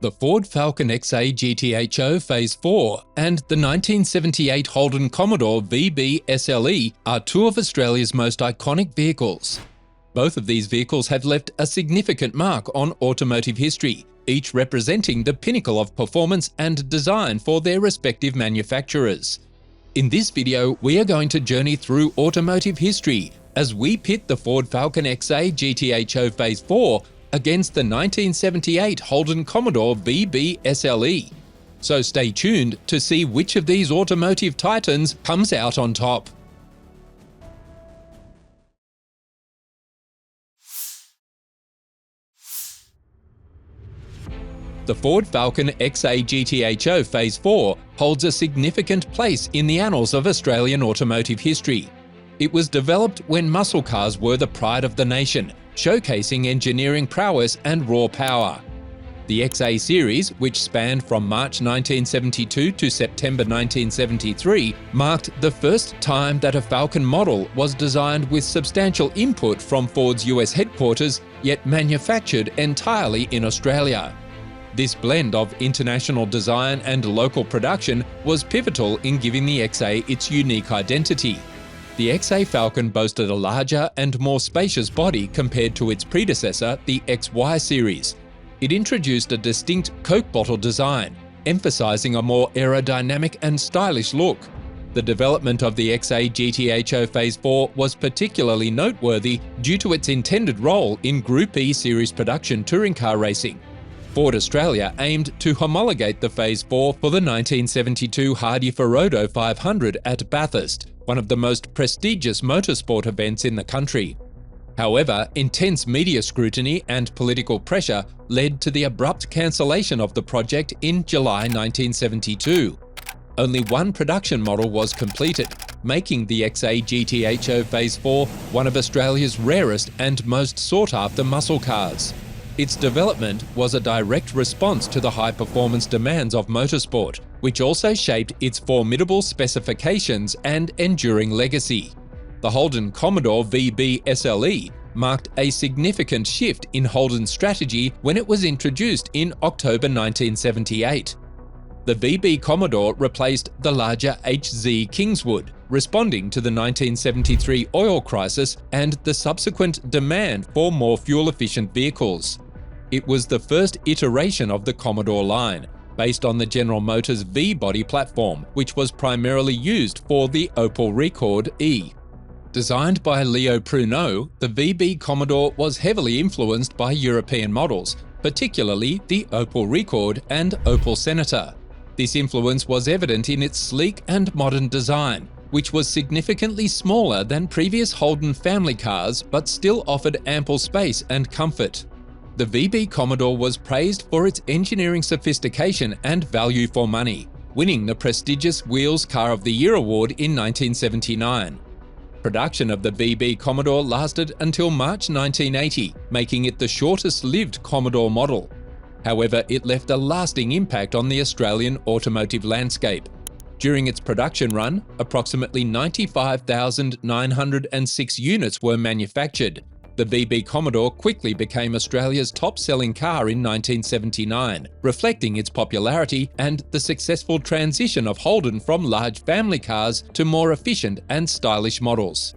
The Ford Falcon XA GTHO Phase 4 and the 1978 Holden Commodore VB SLE are two of Australia's most iconic vehicles. Both of these vehicles have left a significant mark on automotive history, each representing the pinnacle of performance and design for their respective manufacturers. In this video, we are going to journey through automotive history as we pit the Ford Falcon XA GTHO Phase 4 against the 1978 Holden Commodore VB SLE. So stay tuned to see which of these automotive titans comes out on top. The Ford Falcon XA GTHO Phase 4 holds a significant place in the annals of Australian automotive history. It was developed when muscle cars were the pride of the nation, showcasing engineering prowess and raw power. The XA series, which spanned from March 1972 to September 1973, marked the first time that a Falcon model was designed with substantial input from Ford's US headquarters, yet manufactured entirely in Australia. This blend of international design and local production was pivotal in giving the XA its unique identity. The XA Falcon boasted a larger and more spacious body compared to its predecessor, the XY series. It introduced a distinct Coke bottle design, emphasizing a more aerodynamic and stylish look. The development of the XA GTHO Phase 4 was particularly noteworthy due to its intended role in Group E series production touring car racing. Ford Australia aimed to homologate the Phase 4 for the 1972 Hardy-Ferodo 500 at Bathurst, one of the most prestigious motorsport events in the country. However, intense media scrutiny and political pressure led to the abrupt cancellation of the project in July 1972. Only one production model was completed, making the XA GTHO Phase 4 one of Australia's rarest and most sought-after muscle cars. Its development was a direct response to the high-performance demands of motorsport, which also shaped its formidable specifications and enduring legacy. The Holden Commodore VB SLE marked a significant shift in Holden's strategy when it was introduced in October 1978. The VB Commodore replaced the larger HZ Kingswood, responding to the 1973 oil crisis and the subsequent demand for more fuel-efficient vehicles. It was the first iteration of the Commodore line, based on the General Motors V-body platform, which was primarily used for the Opel Rekord E. Designed by Leo Pruneau, the VB Commodore was heavily influenced by European models, particularly the Opel Rekord and Opel Senator. This influence was evident in its sleek and modern design, which was significantly smaller than previous Holden family cars but still offered ample space and comfort. The VB Commodore was praised for its engineering sophistication and value for money, winning the prestigious Wheels Car of the Year award in 1979. Production of the VB Commodore lasted until March 1980, making it the shortest-lived Commodore model. However, it left a lasting impact on the Australian automotive landscape. During its production run, approximately 95,906 units were manufactured. The VB Commodore quickly became Australia's top-selling car in 1979, reflecting its popularity and the successful transition of Holden from large family cars to more efficient and stylish models.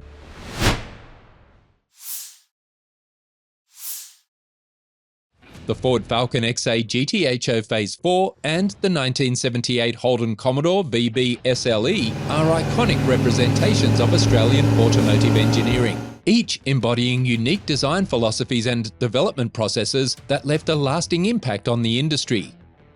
The Ford Falcon XA GTHO Phase 4 and the 1978 Holden Commodore VB SLE are iconic representations of Australian automotive engineering, each embodying unique design philosophies and development processes that left a lasting impact on the industry.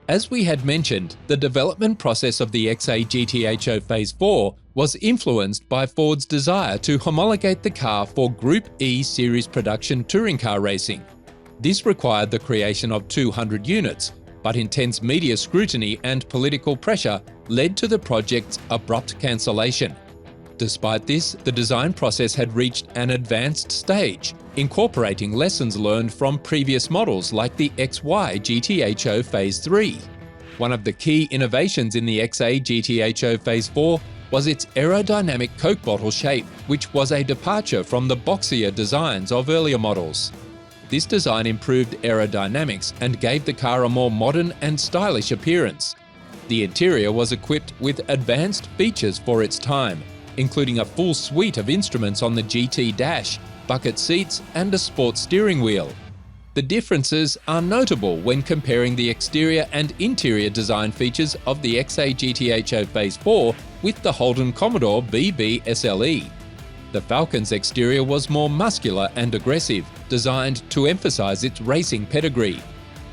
As we had mentioned, the development process of the XA GTHO Phase 4 was influenced by Ford's desire to homologate the car for Group E series production touring car racing. This required the creation of 200 units, but intense media scrutiny and political pressure led to the project's abrupt cancellation. Despite this, the design process had reached an advanced stage, incorporating lessons learned from previous models like the XY GTHO Phase 3. One of the key innovations in the XA GTHO Phase 4 was its aerodynamic Coke bottle shape, which was a departure from the boxier designs of earlier models. This design improved aerodynamics and gave the car a more modern and stylish appearance. The interior was equipped with advanced features for its time, including a full suite of instruments on the GT dash, bucket seats, and a sports steering wheel. The differences are notable when comparing the exterior and interior design features of the XA GTHO Phase 4 with the Holden Commodore VB SLE. The Falcon's exterior was more muscular and aggressive, designed to emphasize its racing pedigree.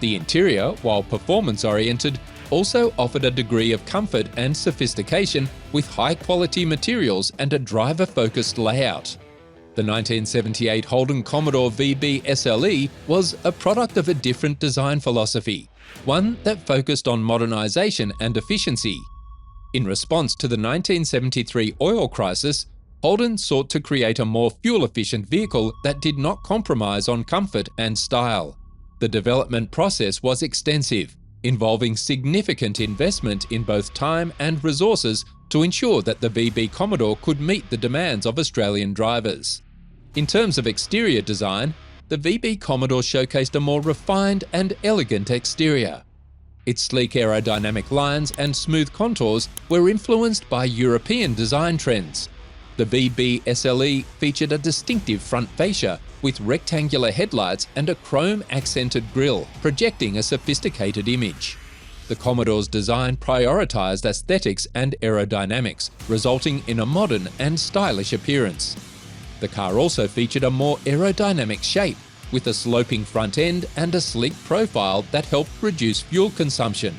The interior, while performance-oriented, also offered a degree of comfort and sophistication with high-quality materials and a driver-focused layout. The 1978 Holden Commodore VB SLE was a product of a different design philosophy, one that focused on modernization and efficiency. In response to the 1973 oil crisis, Holden sought to create a more fuel-efficient vehicle that did not compromise on comfort and style. The development process was extensive, involving significant investment in both time and resources to ensure that the VB Commodore could meet the demands of Australian drivers. In terms of exterior design, the VB Commodore showcased a more refined and elegant exterior. Its sleek aerodynamic lines and smooth contours were influenced by European design trends. The VB SLE featured a distinctive front fascia with rectangular headlights and a chrome-accented grille, projecting a sophisticated image. The Commodore's design prioritized aesthetics and aerodynamics, resulting in a modern and stylish appearance. The car also featured a more aerodynamic shape, with a sloping front end and a sleek profile that helped reduce fuel consumption.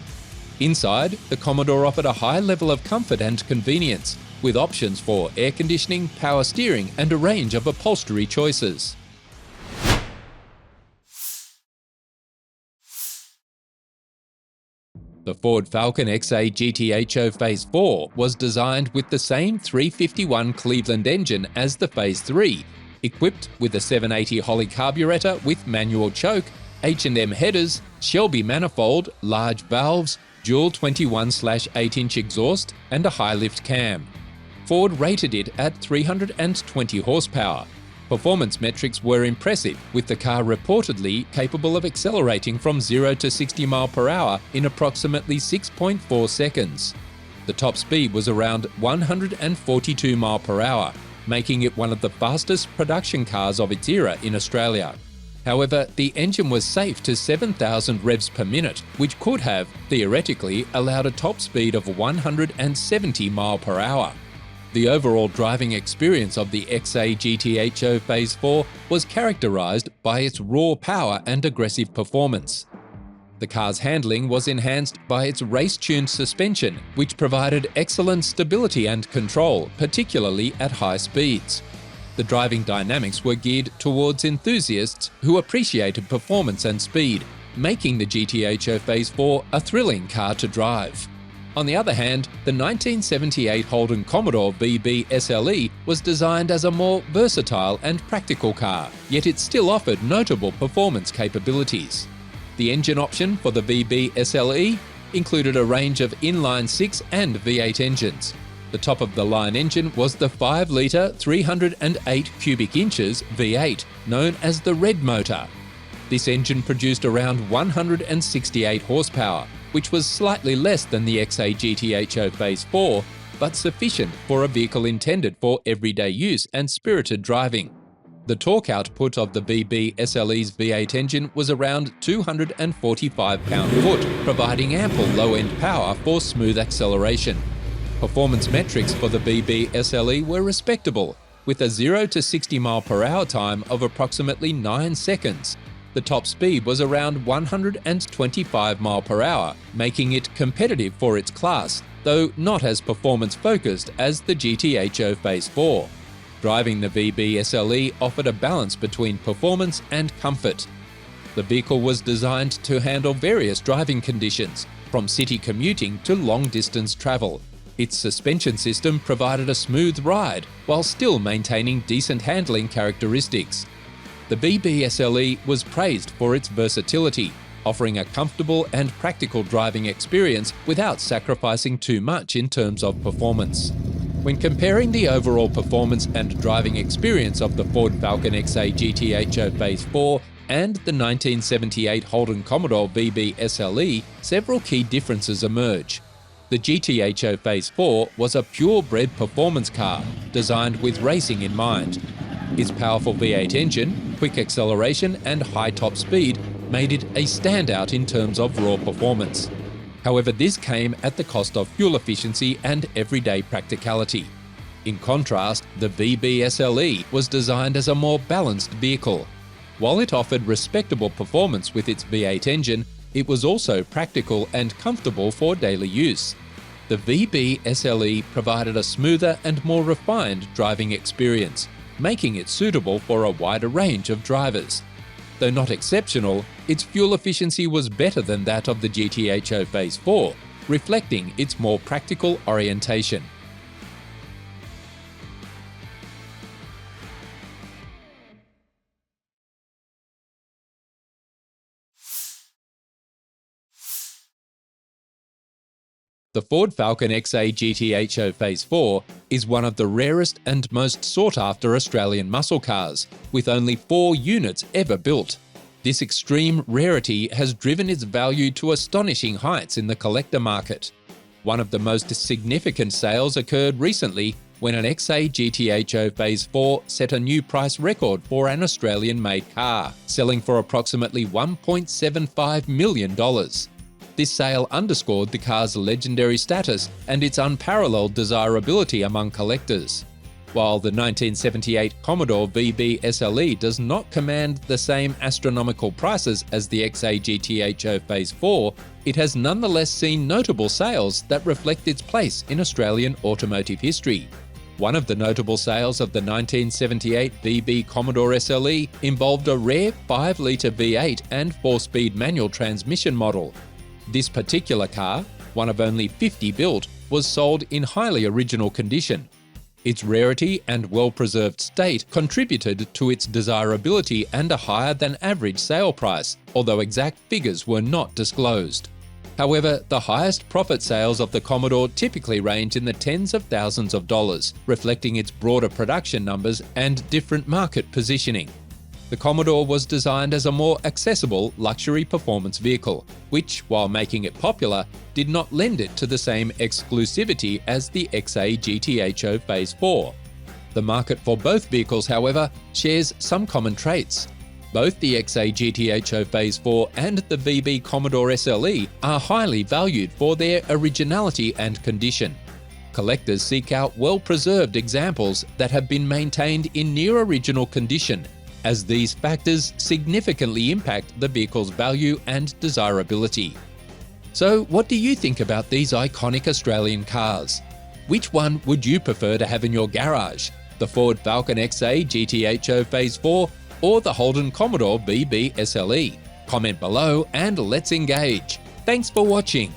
Inside, the Commodore offered a high level of comfort and convenience, with options for air conditioning, power steering, and a range of upholstery choices. The Ford Falcon XA GTHO Phase 4 was designed with the same 351 Cleveland engine as the Phase 3, equipped with a 780 Holley carburetor with manual choke, H&M headers, Shelby manifold, large valves, dual 21/8-inch exhaust, and a high-lift cam. Ford rated it at 320 horsepower. Performance metrics were impressive, with the car reportedly capable of accelerating from 0 to 60 mph in approximately 6.4 seconds. The top speed was around 142 mph, making it one of the fastest production cars of its era in Australia. However, the engine was safe to 7,000 revs per minute, which could have, theoretically, allowed a top speed of 170 mph. The overall driving experience of the XA GTHO Phase 4 was characterised by its raw power and aggressive performance. The car's handling was enhanced by its race-tuned suspension, which provided excellent stability and control, particularly at high speeds. The driving dynamics were geared towards enthusiasts who appreciated performance and speed, making the GTHO Phase 4 a thrilling car to drive. On the other hand, the 1978 Holden Commodore VB SLE was designed as a more versatile and practical car, yet it still offered notable performance capabilities. The engine option for the VB SLE included a range of inline-6 and V8 engines. The top-of-the-line engine was the 5-litre 308 cubic inches V8, known as the Red motor. This engine produced around 168 horsepower, which was slightly less than the XA GTHO Phase 4, but sufficient for a vehicle intended for everyday use and spirited driving. The torque output of the VB SLE's V8 engine was around 245 pound-foot, providing ample low-end power for smooth acceleration. Performance metrics for the VB SLE were respectable, with a 0 to 60 mph time of approximately 9 seconds. The top speed was around 125 mph, making it competitive for its class, though not as performance-focused as the GTHO Phase 4. Driving the VB SLE offered a balance between performance and comfort. The vehicle was designed to handle various driving conditions, from city commuting to long-distance travel. Its suspension system provided a smooth ride, while still maintaining decent handling characteristics. The VB SLE was praised for its versatility, offering a comfortable and practical driving experience without sacrificing too much in terms of performance. When comparing the overall performance and driving experience of the Ford Falcon XA GTHO Phase 4 and the 1978 Holden Commodore VB SLE, several key differences emerge. The GTHO Phase 4 was a purebred performance car, designed with racing in mind. Its powerful V8 engine, quick acceleration and high top speed made it a standout in terms of raw performance. However, this came at the cost of fuel efficiency and everyday practicality. In contrast, the VB SLE was designed as a more balanced vehicle. While it offered respectable performance with its V8 engine, it was also practical and comfortable for daily use. The VB SLE provided a smoother and more refined driving experience, making it suitable for a wider range of drivers. Though not exceptional, its fuel efficiency was better than that of the GTHO Phase 4, reflecting its more practical orientation. The Ford Falcon XA GTHO Phase 4 is one of the rarest and most sought-after Australian muscle cars, with only 4 units ever built. This extreme rarity has driven its value to astonishing heights in the collector market. One of the most significant sales occurred recently when an XA GTHO Phase 4 set a new price record for an Australian-made car, selling for approximately $1.75 million. This sale underscored the car's legendary status and its unparalleled desirability among collectors. While the 1978 Commodore VB SLE does not command the same astronomical prices as the XA GTHO Phase 4, it has nonetheless seen notable sales that reflect its place in Australian automotive history. One of the notable sales of the 1978 VB Commodore SLE involved a rare 5-litre V8 and 4-speed manual transmission model. This particular car, one of only 50 built, was sold in highly original condition. Its rarity and well-preserved state contributed to its desirability and a higher than average sale price, although exact figures were not disclosed. However, the highest profit sales of the Commodore typically range in the tens of thousands of dollars, reflecting its broader production numbers and different market positioning. The Commodore was designed as a more accessible luxury performance vehicle, which, while making it popular, did not lend it to the same exclusivity as the XA GTHO Phase 4. The market for both vehicles, however, shares some common traits. Both the XA GTHO Phase 4 and the VB Commodore SLE are highly valued for their originality and condition. Collectors seek out well-preserved examples that have been maintained in near-original condition, as these factors significantly impact the vehicle's value and desirability. So, what do you think about these iconic Australian cars? Which one would you prefer to have in your garage? The Ford Falcon XA GTHO Phase 4 or the Holden Commodore VB SLE? Comment below and let's engage. Thanks for watching.